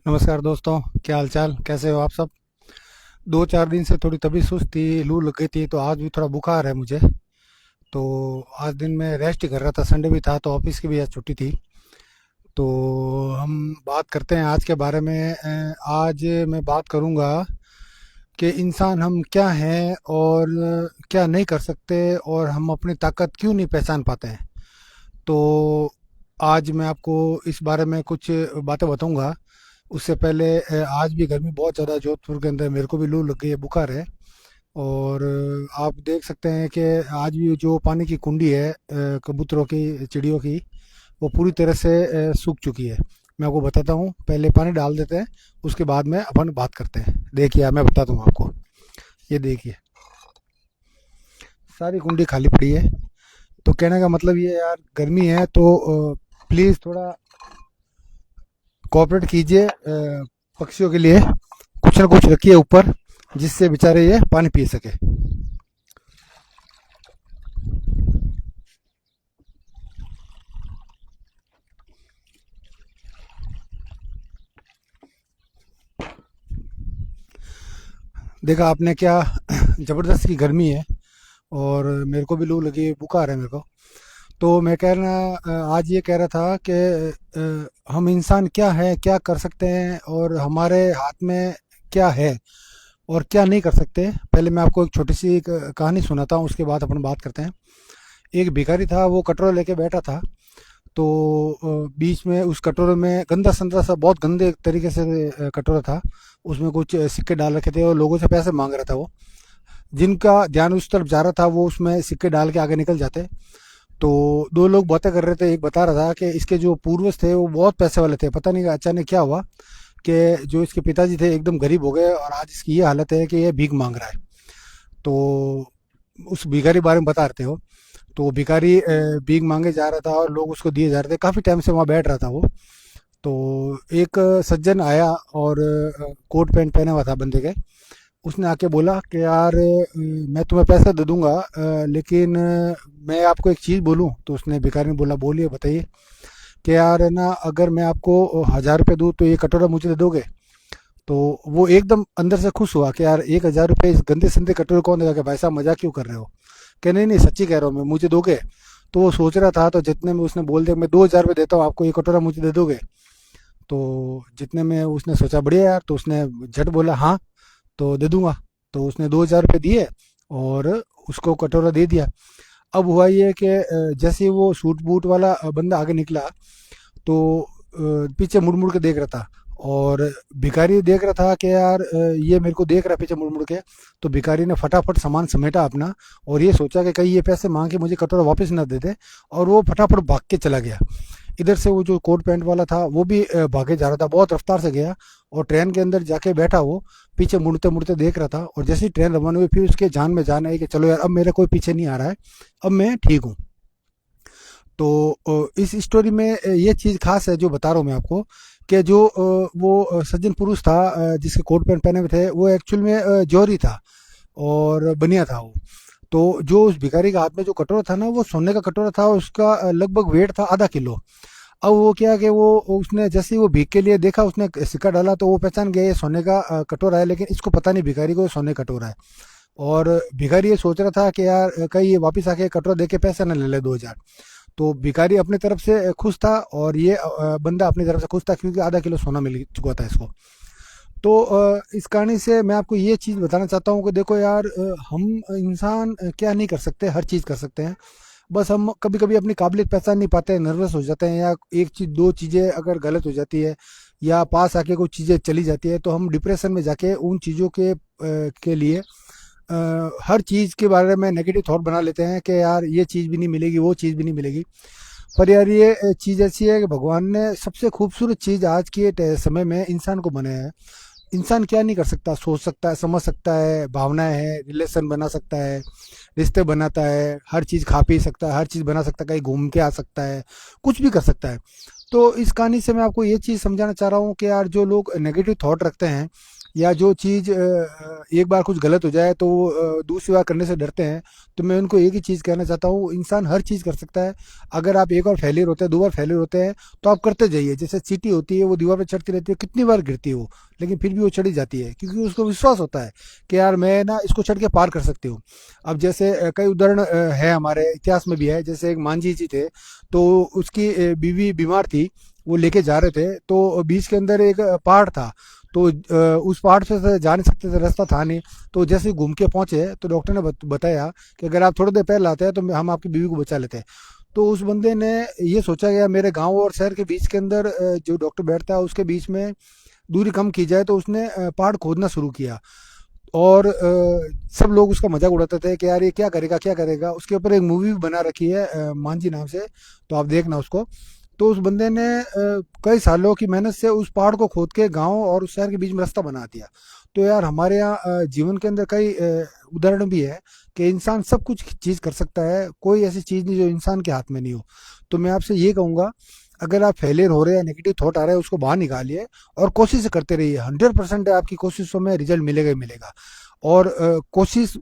नमस्कार दोस्तों। क्या हाल चाल, कैसे हो आप सब? 2-4 दिन से थोड़ी तबीयत सुस्त थी, लू लग गई थी, तो आज भी थोड़ा बुखार है मुझे। तो आज दिन में रेस्ट ही कर रहा था, संडे भी था तो ऑफिस की भी आज छुट्टी थी। तो हम बात करते हैं आज के बारे में। आज मैं बात करूंगा कि इंसान हम क्या हैं और क्या नहीं कर सकते, और हम अपनी ताकत क्यों नहीं पहचान पाते हैं। तो आज मैं आपको इस बारे में कुछ बातें बताऊंगा। उससे पहले आज भी गर्मी बहुत ज़्यादा जोधपुर के अंदर, मेरे को भी लू लग गई है, बुखार है। और आप देख सकते हैं कि आज भी जो पानी की कुंडी है कबूतरों की, चिड़ियों की, वो पूरी तरह से सूख चुकी है। मैं आपको बताता हूँ, पहले पानी डाल देते हैं, उसके बाद में अपन बात करते हैं। देखिए, मैं बताता हूँ आपको। ये देखिए, सारी कुंडी खाली पड़ी है। तो कहने का मतलब ये है यार, गर्मी है तो प्लीज़ थोड़ा कोऑपरेट कीजिए। पक्षियों के लिए कुछ ना कुछ रखिए ऊपर, जिससे बेचारे ये पानी पी सके। देखा आपने क्या ज़बरदस्त की गर्मी है, और मेरे को भी लू लगी, बुखार है मेरे को। तो मैं आज ये कह रहा था कि हम इंसान क्या है, क्या कर सकते हैं, और हमारे हाथ में क्या है और क्या नहीं कर सकते। पहले मैं आपको एक छोटी सी एक कहानी सुनाता हूँ, उसके बाद अपन बात करते हैं। एक भिखारी था, वो कटोरा लेके बैठा था। तो बीच में उस कटोरे में गंदा संतरा सा, बहुत गंदे तरीके से कटोरा था। उसमें कुछ सिक्के डाल रखे थे और लोगों से पैसे मांग रहा था वो। जिनका ध्यान उस तरफ जा रहा था, वो उसमें सिक्के डाल के आगे निकल जाते। तो दो लोग बातें कर रहे थे, एक बता रहा था कि इसके जो पूर्वज थे वो बहुत पैसे वाले थे, पता नहीं अचानक क्या हुआ कि जो इसके पिताजी थे एकदम गरीब हो गए, और आज इसकी ये हालत है कि ये भीख मांग रहा है। तो उस भिखारी बारे में बता रहे थे वो। तो वो भिखारी भीख मांगे जा रहा था और लोग उसको दिए जा रहे थे, काफ़ी टाइम से वहाँ बैठ रहा था वो। तो एक सज्जन आया, और कोट पैंट पहना हुआ था बंदे के। उसने आके बोला कि यार, मैं तुम्हें पैसा दे दूंगा, लेकिन मैं आपको एक चीज़ बोलूं। तो उसने, भिखारी ने बोला, बोलिए बताइए। कि यार है ना, अगर मैं आपको 1,000 रुपये दूँ तो ये कटोरा मुझे दे दोगे? तो वो एकदम अंदर से खुश हुआ कि यार, 1,000 रुपये इस गंदे संदे कटोरे कौन देगा? कि भाई साहब, मजाक क्यों कर रहे हो? कि नहीं नहीं, सच्ची कह रहा हूँ मैं, मुझे दोगे? तो वो सोच रहा था, तो जितने में उसने बोल दिया, मैं 2,000 रुपये देता हूँ आपको, ये कटोरा मुझे दे दोगे? तो जितने में उसने सोचा, बढ़िया यार, तो उसने झट बोला हाँ, तो दे दूंगा। तो उसने 2,000 रुपये दिए और उसको कटोरा दे दिया। अब हुआ ये कि जैसे ही वो सूट बूट वाला बंदा आगे निकला, तो पीछे मुड़ मुड़ के देख रहा था। और भिखारी देख रहा था कि यार, ये मेरे को देख रहा है पीछे मुड़ मुड़ के। तो भिखारी ने फटाफट सामान समेटा अपना, और ये सोचा कि कहीं ये पैसे मांग के मुझे कटोरा वापस ना दे दे। और वो फटाफट भाग के चला गया। इधर से वो जो कोट पैंट वाला था, वो भी भागे जा रहा था, बहुत रफ्तार से गया। और ट्रेन के अंदर जाके बैठा, वो पीछे मुड़ते मुड़ते देख रहा था। और जैसे ही ट्रेन रवाना हुई, फिर उसके जान में जान आई कि चलो यार, अब मेरा कोई पीछे नहीं आ रहा है, अब मैं ठीक हूँ। तो इस स्टोरी में ये चीज़ खास है जो बता रहा हूँ मैं आपको, कि जो वो सज्जन पुरुष था, जिसके कोट पैंट पहने हुए थे, वो एक्चुअल में जौहरी था और बनिया था वो। तो जो उस भिखारी के हाथ में जो कटोरा था ना, वो सोने का कटोरा था, उसका लगभग वेट था आधा किलो। अब वो क्या कि वो उसने जैसे ही वो भीख के लिए देखा, उसने सिक्का डाला, तो वो पहचान गया ये सोने का कटोरा है, लेकिन इसको पता नहीं भिखारी को ये सोने का कटोरा है। और भिखारी ये सोच रहा था कि यार, कहीं ये वापस आके कटोरा दे के पैसे न ले ले 2,000। तो भिखारी अपनी तरफ से खुश था, और ये बंदा अपनी तरफ से खुश था, क्योंकि आधा किलो सोना मिल चुका था इसको। तो इस कहानी से मैं आपको ये चीज़ बताना चाहता हूँ कि देखो यार, हम इंसान क्या नहीं कर सकते, हर चीज़ कर सकते हैं। बस हम कभी कभी अपनी काबिलियत पहचान नहीं पाते हैं, नर्वस हो जाते हैं, या एक चीज़ दो चीज़ें अगर गलत हो जाती है, या पास आके कोई चीज़ें चली जाती है, तो हम डिप्रेशन में जाके उन चीज़ों के लिए हर चीज़ के बारे में नेगेटिव थॉट बना लेते हैं कि यार, ये चीज़ भी नहीं मिलेगी, वो चीज़ भी नहीं मिलेगी। पर यार, ये चीज़ ऐसी है कि भगवान ने सबसे खूबसूरत चीज़ आज के समय में इंसान को बनाया है। इंसान क्या नहीं कर सकता? सोच सकता है, समझ सकता है, भावनाएं हैं, रिलेशन बना सकता है, रिश्ते बनाता है, हर चीज़ खा पी सकता है, हर चीज़ बना सकता है, कहीं घूम के आ सकता है, कुछ भी कर सकता है। तो इस कहानी से मैं आपको ये चीज़ समझाना चाह रहा हूँ कि यार, जो लोग नेगेटिव थॉट रखते हैं, या जो चीज़ एक बार कुछ गलत हो जाए तो वो दूसरी बार करने से डरते हैं। तो मैं उनको एक ही चीज़ कहना चाहता हूँ, इंसान हर चीज़ कर सकता है। अगर आप एक बार फेलियर होते हैं, दो बार फेलियर होते हैं, तो आप करते जाइए। जैसे चींटी होती है, वो दीवार पे चढ़ती रहती है, कितनी बार गिरती है वो, लेकिन फिर भी वो चढ़ी जाती है, क्योंकि उसको विश्वास होता है कि यार मैं ना इसको चढ़ के पार कर सकती हूँ। अब जैसे कई उदाहरण है हमारे इतिहास में भी है। जैसे एक मांझी जी थे, तो उसकी बीवी बीमार थी, वो लेके जा रहे थे, तो बीच के अंदर एक पहाड़ था। तो उस पहाड़ से जा नहीं सकते थे, रास्ता था नहीं। तो जैसे ही घूम के पहुंचे, तो डॉक्टर ने बताया कि अगर आप थोड़ी देर पहले आते हैं तो हम आपकी बीवी को बचा लेते हैं। तो उस बंदे ने ये सोचा, गया मेरे गांव और शहर के बीच के अंदर जो डॉक्टर बैठता है उसके बीच में दूरी कम की जाए, तो उसने पहाड़ खोदना शुरू किया। और सब लोग उसका मजाक उड़ाते थे कि यार ये क्या करेगा क्या करेगा। उसके ऊपर एक मूवी भी बना रखी है मांझी नाम से, तो आप देखना उसको। तो उस बंदे ने कई सालों की मेहनत से उस पहाड़ को खोद के गांव और उस शहर के बीच में रास्ता बना दिया। तो यार हमारे यहाँ जीवन के अंदर कई उदाहरण भी है कि इंसान सब कुछ चीज़ कर सकता है, कोई ऐसी चीज़ नहीं जो इंसान के हाथ में नहीं हो। तो मैं आपसे ये कहूँगा, अगर आप फेलियर हो रहे हैं, नेगेटिव थॉट आ रहे हैं, उसको बाहर निकालिए और कोशिश करते रहिए। 100% आपकी कोशिशों में रिजल्ट मिलेगा ही मिलेगा। और कोशिश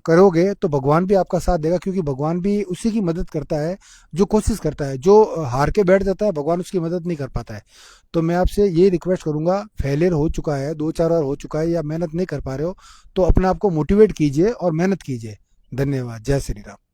करोगे तो भगवान भी आपका साथ देगा, क्योंकि भगवान भी उसी की मदद करता है जो कोशिश करता है। जो हार के बैठ जाता है, भगवान उसकी मदद नहीं कर पाता है। तो मैं आपसे ये रिक्वेस्ट करूंगा, फेलियर हो चुका है, दो चार बार हो चुका है, या मेहनत नहीं कर पा रहे हो, तो अपने आप को मोटिवेट कीजिए और मेहनत कीजिए। धन्यवाद। जय श्री राम।